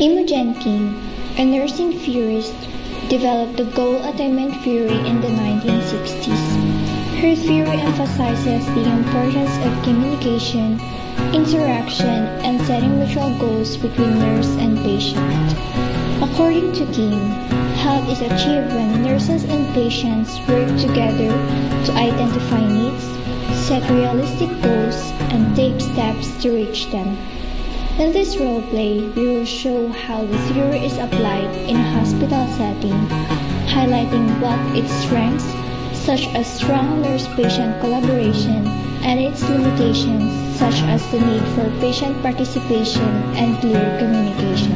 Imogen King, a nursing theorist, developed the goal attainment theory in the 1960s. Her theory emphasizes the importance of communication, interaction, and setting mutual goals between nurse and patient. According to King, health is achieved when nurses and patients work together to identify needs, set realistic goals, and take steps to reach them. In this role play, we will show how the theory is applied in a hospital setting, highlighting what its strengths, such as strong nurse-patient collaboration, and its limitations, such as the need for patient participation and clear communication.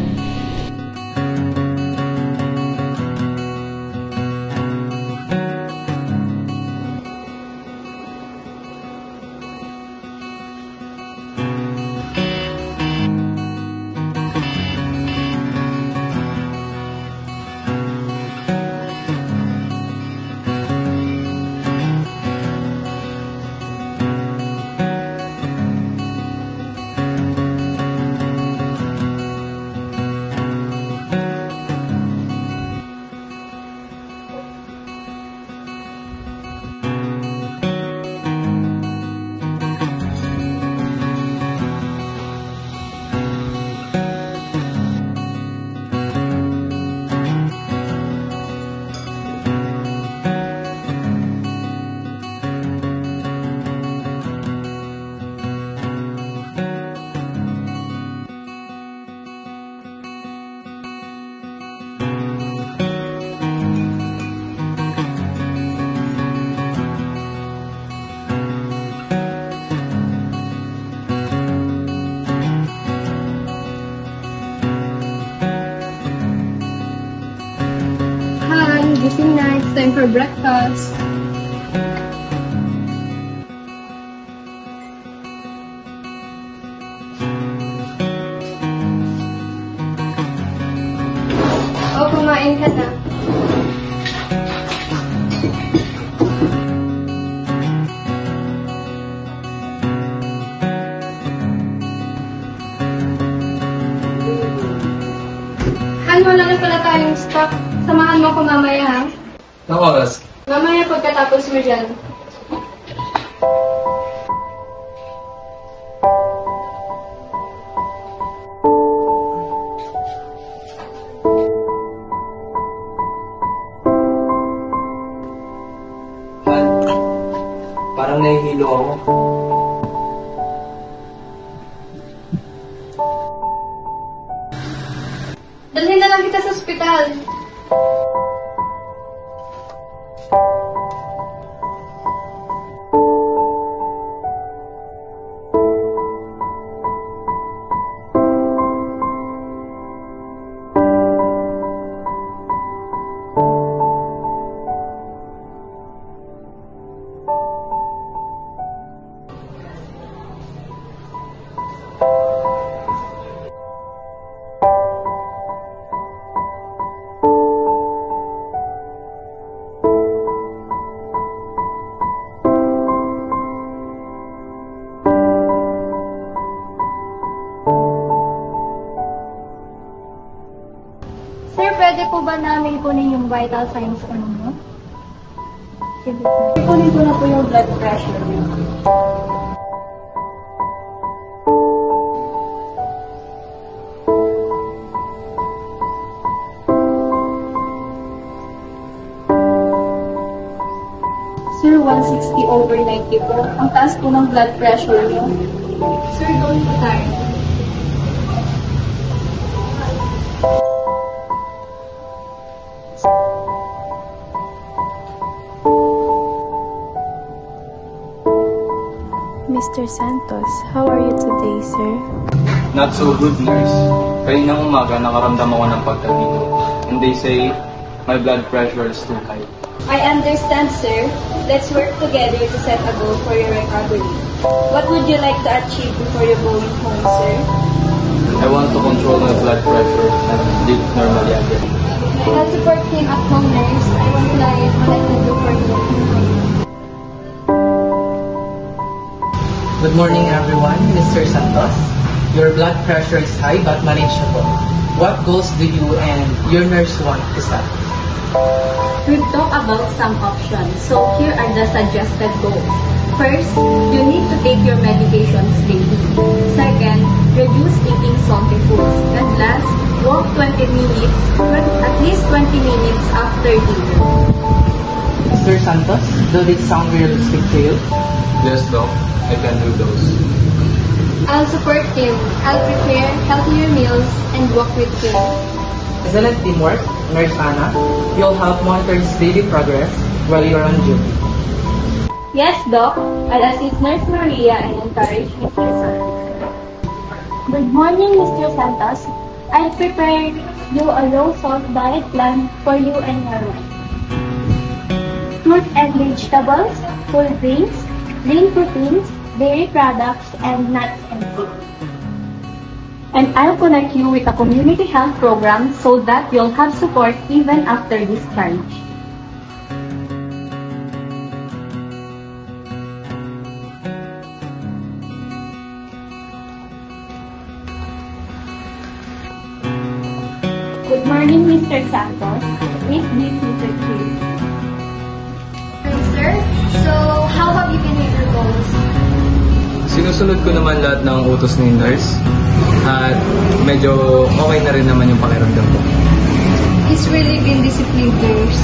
Gising na, it's time for breakfast. Kumain ka na. Wala na pala tayong stock. Samahan mo ko mamaya, ha? Anong oras? Mamaya pagkatapos mo dyan. Parang nahihilo ako. Dalhin na lang kita sa ospital. Sir, pwede po ba namin kunin yung vital signs ko ninyo? Sige, sir. Kunin ko na po yung blood pressure niyo. Sir, 160/90 po. Ang taas po ng blood pressure niyo. Sir, going po tayo. Mr. Santos, how are you today, sir? Not so good, nurse. Kaninang umaga nakaramdam ako ng pagkabito. And they say, my blood pressure is too high. I understand, sir. Let's work together to set a goal for your recovery. What would you like to achieve before you're going home, sir? I want to control my blood pressure and live normally again. Health support team at home, nurse. I want to like what I can do for you. Good morning, everyone. Mr. Santos. Your blood pressure is high but manageable. What goals do you and your nurse want to set? We've talked about some options, so here are the suggested goals. First, you need to take your medications daily. Second, reduce eating salty foods. And last, walk 20 minutes, at least 20 minutes after dinner. Mr. Santos, does it sound realistic to you? Yes, Doc. I can do those. I'll support him. I'll prepare healthier meals and walk with him. Excellent teamwork, Nurse Anna. You'll help monitor his daily progress while you're on duty. Yes, Doc. I'll assist Nurse Maria and encourage Mr. Santos. Good morning, Mr. Santos. I prepared you a low-salt diet plan for you and your wife. Fruit and vegetables, whole grains, lean proteins, dairy products, and nuts and seeds. And I'll connect you with a community health program so that you'll have support even after discharge. Good morning, Mr. Santos. Please be seated, please. Sir, so how have you been with your goals? Sinusunod ko naman lahat ng utos ni nurse at medyo okay na rin naman yung pakiramdam ko. He's really been disciplined, nurse.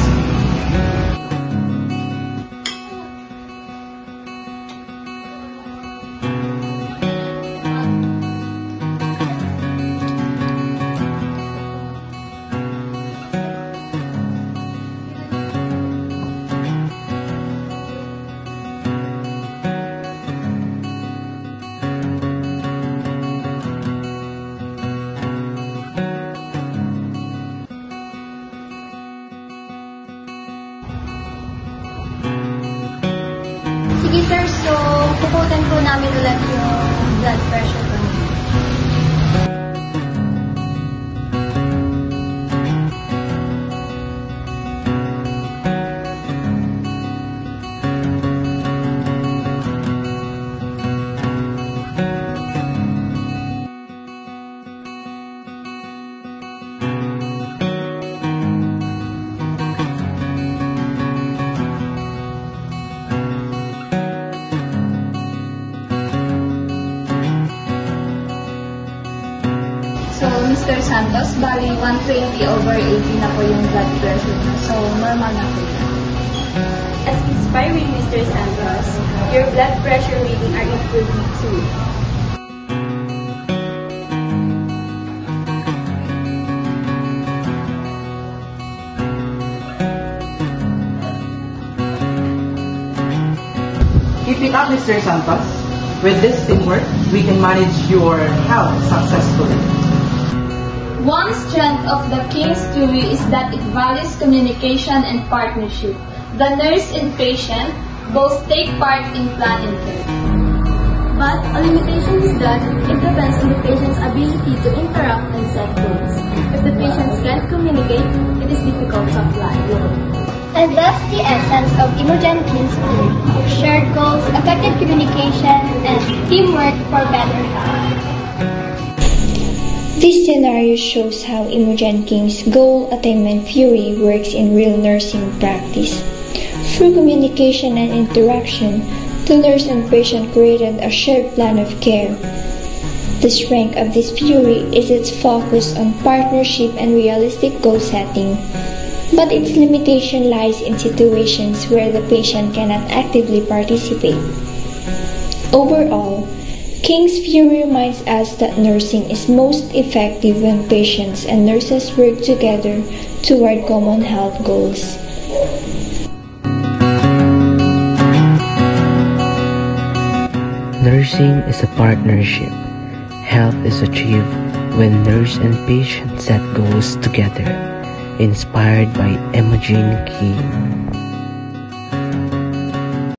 Sige sir, so puputan po namin ulit yung blood pressure ko. So, Mr. Santos, bali 120/80 na po yung blood pressure niya. So, normal na po yan. As inspiring, Mr. Santos, your blood pressure reading are improving too. Keep it up, Mr. Santos. With this teamwork, we can manage your health successfully. One strength of the King's Theory is that it values communication and partnership. The nurse and patient both take part in planning care. But a limitation is that it depends on the patient's ability to interact and set goals. If the patients can't communicate, it is difficult to apply. And that's the essence of Imogen King's Theory: shared goals, effective communication, and teamwork for better health. This scenario shows how Imogen King's goal attainment theory works in real nursing practice. Through communication and interaction, the nurse and patient created a shared plan of care. The strength of this theory is its focus on partnership and realistic goal setting, but its limitation lies in situations where the patient cannot actively participate. Overall, King's Theory reminds us that nursing is most effective when patients and nurses work together toward common health goals. Nursing is a partnership. Health is achieved when nurse and patient set goals together. Inspired by Imogen King.